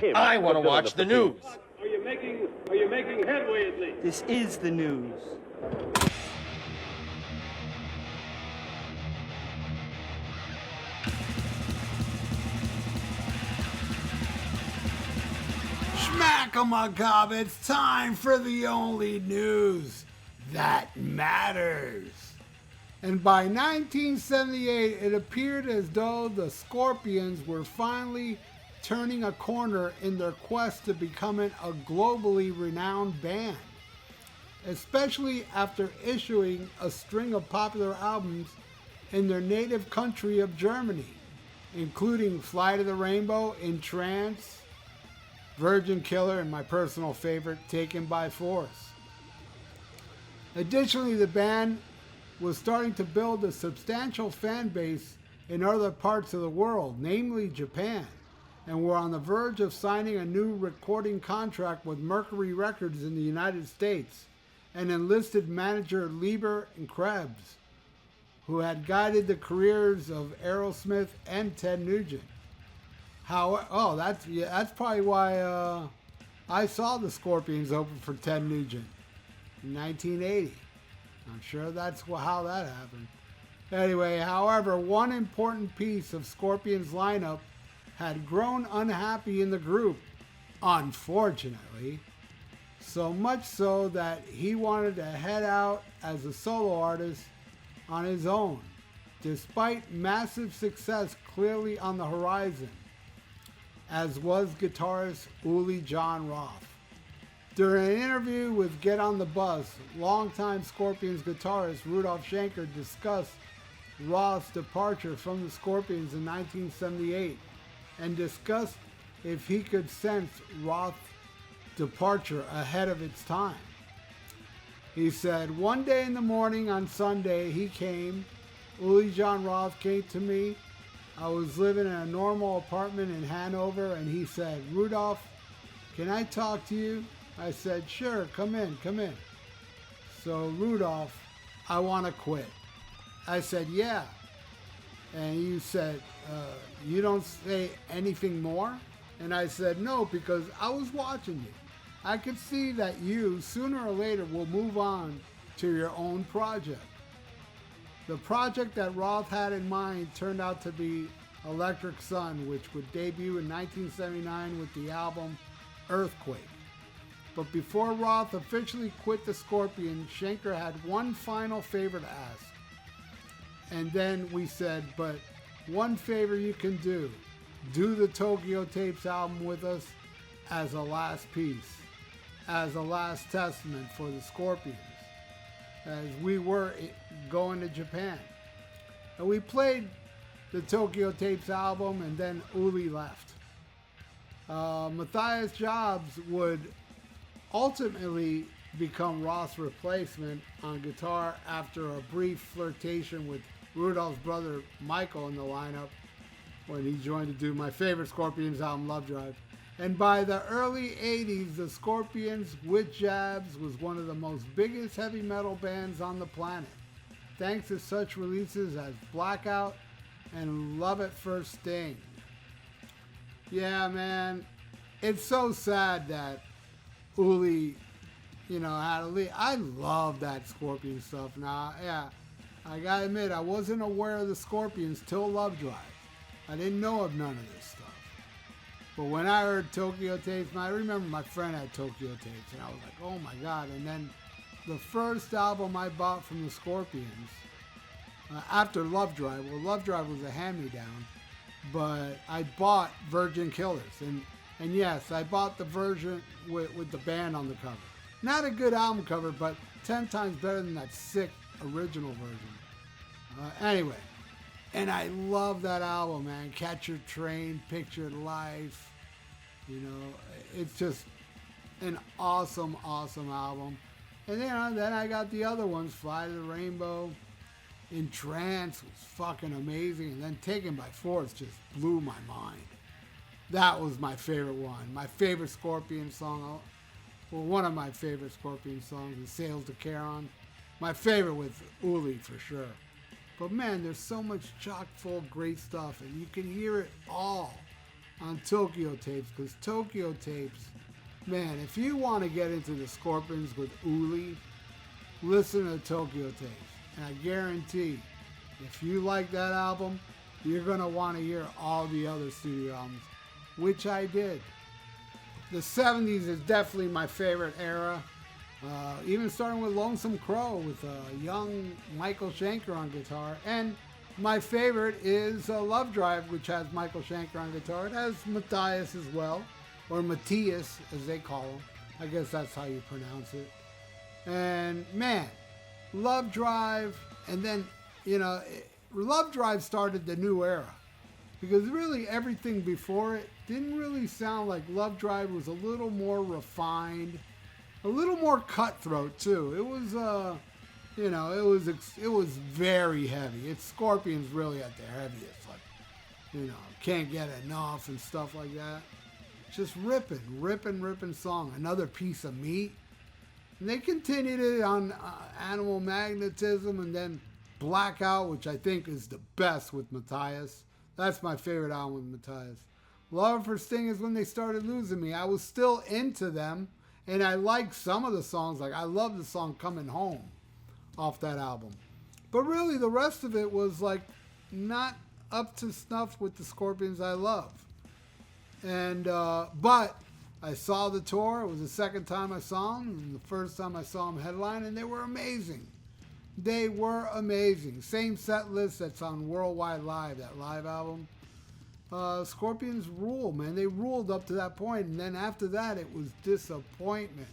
him. I want to watch the news. Are you making headway at least? This is the news. Schmack-a-macabre, it's time for the only news that matters. And by 1978, it appeared as though the Scorpions were finally turning a corner in their quest to becoming a globally renowned band, especially after issuing a string of popular albums in their native country of Germany, including Fly to the Rainbow, In Trance, Virgin Killer, and my personal favorite, Taken by Force. Additionally, the band was starting to build a substantial fan base in other parts of the world, namely Japan, and were on the verge of signing a new recording contract with Mercury Records in the United States, and enlisted manager Lieber and Krebs, who had guided the careers of Aerosmith and Ted Nugent. That's probably why I saw the Scorpions open for Ted Nugent in 1980. I'm sure that's how that happened. Anyway, however, one important piece of Scorpions' lineup had grown unhappy in the group, unfortunately. So much so that he wanted to head out as a solo artist on his own, despite massive success clearly on the horizon, as was guitarist Uli Jon Roth. During an interview with Get on the Bus, longtime Scorpions guitarist Rudolf Schenker discussed Roth's departure from the Scorpions in 1978 and discussed if he could sense Roth's departure ahead of its time. He said, "One day in the morning on Sunday, he came. Uli Jon Roth came to me. I was living in a normal apartment in Hanover, and he said, 'Rudolf, can I talk to you?' I said, 'Sure, come in. So, Rudolf, I want to quit.' I said, 'Yeah.' And you said, 'You don't say anything more?' And I said, 'No, because I was watching you. I could see that you, sooner or later, will move on to your own project.' The project that Roth had in mind turned out to be Electric Sun, which would debut in 1979 with the album Earthquake. But before Roth officially quit the Scorpions, Schenker had one final favor to ask. And then we said, 'But one favor you can do the Tokyo Tapes album with us as a last piece, as a last testament for the Scorpions, as we were going to Japan.' And we played the Tokyo Tapes album, and then Uli left. Matthias Jobs would ultimately become Roth's replacement on guitar after a brief flirtation with Rudolph's brother Michael in the lineup when he joined to do my favorite Scorpions album, Love Drive. And by the early 80s, the Scorpions, with Jabs, was one of the most biggest heavy metal bands on the planet, thanks to such releases as Blackout and Love at First Sting. Yeah, man, it's so sad that Uli, had to leave. I love that Scorpion stuff now. Yeah, I gotta admit, I wasn't aware of the Scorpions till Love Drive. I didn't know of none of this stuff. But when I heard Tokyo Tapes, I remember my friend had Tokyo Tapes, and I was like, oh my God. And then the first album I bought from the Scorpions, after Love Drive, well, Love Drive was a hand-me-down, but I bought Virgin Killers. And yes, I bought the version with the band on the cover. Not a good album cover, but 10 times better than that sick original version. Anyway, and I love that album, man. Catch Your Train, Picture Life. It's just an awesome, awesome album. And then I got the other ones, Fly to the Rainbow, In Trance was fucking amazing, and then Taken by Force just blew my mind. That was my favorite one. My favorite Scorpion song, well, one of my favorite Scorpion songs is Sails to Charon. My favorite with Uli for sure. But man, there's so much chock full of great stuff, and you can hear it all on Tokyo Tapes, because Tokyo Tapes, man, if you want to get into the Scorpions with Uli, listen to Tokyo Tapes. And I guarantee, if you like that album, you're going to want to hear all the other studio albums, which I did. The 70s is definitely my favorite era. Even starting with Lonesome Crow with young Michael Schenker on guitar. And my favorite is Love Drive, which has Michael Schenker on guitar. It has Matthias as well, or Matthias as they call him. I guess that's how you pronounce it. And man, Love Drive, and then, Love Drive started the new era. Because really everything before it didn't really sound like Love Drive. Was a little more refined, a little more cutthroat too. It was it was very heavy. It's Scorpions really at their heaviest, like, Can't Get Enough and stuff like that. Just ripping song. Another Piece of Meat. And they continued it on Animal Magnetism, and then Blackout, which I think is the best with Matthias. That's my favorite album with Matthias. Love for Sting is when they started losing me. I was still into them, and I liked some of the songs. Like, I love the song Coming Home off that album. But really, the rest of it was, like, not up to snuff with the Scorpions I love. And, but I saw the tour. It was the second time I saw them, and the first time I saw them headline, and they were amazing. They were amazing. Same set list that's on Worldwide Live, that live album. Scorpions rule, man. They ruled up to that point, and then after that, it was disappointment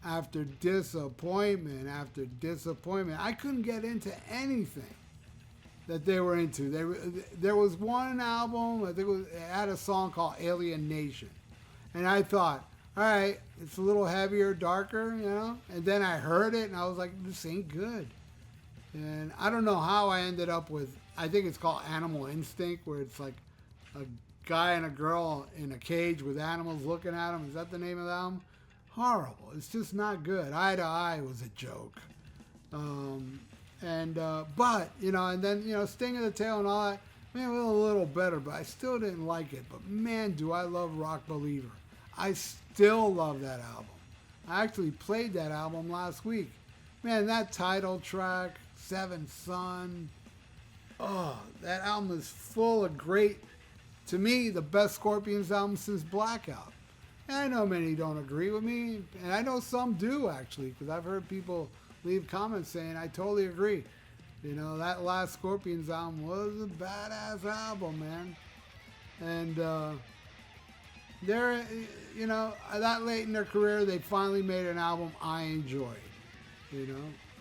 after disappointment after disappointment. I couldn't get into anything that they were into. There was one album, I think it had a song called Alien Nation, and I thought, all right, it's a little heavier, darker, and then I heard it, and I was like, this ain't good. And I don't know how I ended up with, I think it's called Animal Instinct, where it's like a guy and a girl in a cage with animals looking at them. Is that the name of the album? Horrible. It's just not good. Eye to Eye was a joke. But, and then, Sting of the Tail and all that, man, it was a little better, but I still didn't like it. But man, do I love Rock Believer. I still love that album. I actually played that album last week. Man, that title track, Seventh Son. Oh, that album is full of great, to me, the best Scorpions album since Blackout. And I know many don't agree with me, and I know some do, actually, because I've heard people leave comments saying, I totally agree. That last Scorpions album was a badass album, man. And, they're, that late in their career, they finally made an album I enjoyed.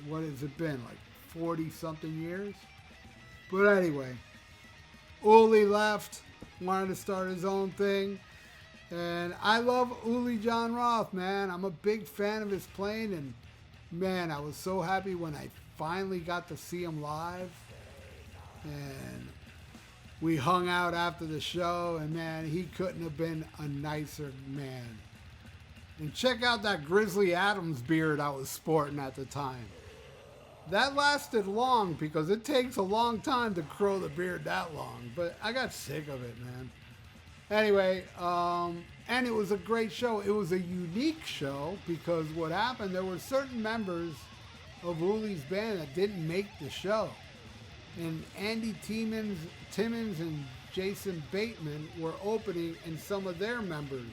What has it been, like 40-something years? But anyway, Uli left, wanted to start his own thing. And I love Uli Jon Roth, man. I'm a big fan of his playing, and man, I was so happy when I finally got to see him live. And we hung out after the show, and man, he couldn't have been a nicer man. And check out that Grizzly Adams beard I was sporting at the time. That lasted long, because it takes a long time to grow the beard that long, but I got sick of it, man. Anyway, and it was a great show. It was a unique show, because what happened, there were certain members of Uli's band that didn't make the show. And Andy Timmons and Jason Bateman were opening, and some of their members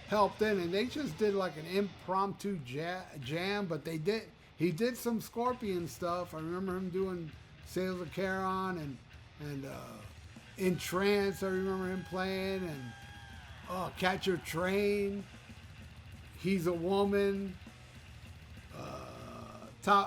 helped in, and they just did like an impromptu jam, but he did some Scorpion stuff. I remember him doing Sales of Charon and In Trance, I remember him playing, and Catch Your Train, He's a Woman.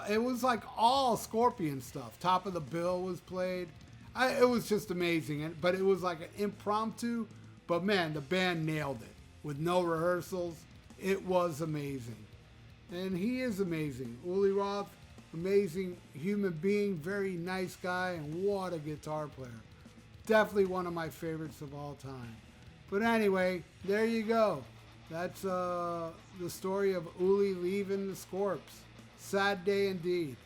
It was like all Scorpion stuff. Top of the Bill was played. It was just amazing. But it was like an impromptu. But man, the band nailed it with no rehearsals. It was amazing. And he is amazing. Uli Roth, amazing human being, very nice guy, and what a guitar player. Definitely one of my favorites of all time. But anyway, there you go. That's the story of Uli leaving the Scorps. Sad day indeed.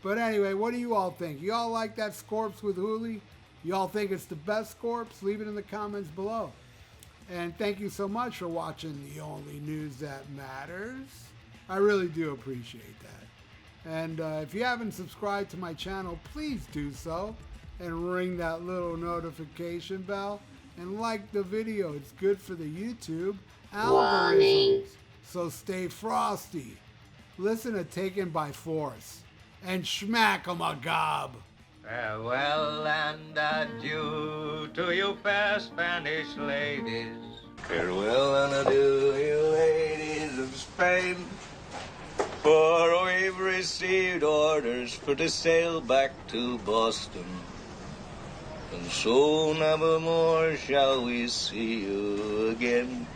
But anyway, what do you all think? You all like that Scorps with Uli? Y'all think it's the best Scorps? Leave it in the comments below. And thank you so much for watching the only news that matters. I really do appreciate that. And if you haven't subscribed to my channel, please do so. And ring that little notification bell. And like the video. It's good for the YouTube algorithms. So stay frosty. Listen to Taken by Force. And schmack 'em a gob. Farewell and adieu to you fair Spanish ladies. Farewell and adieu, you ladies of Spain. For we've received orders for to sail back to Boston. And so never more shall we see you again.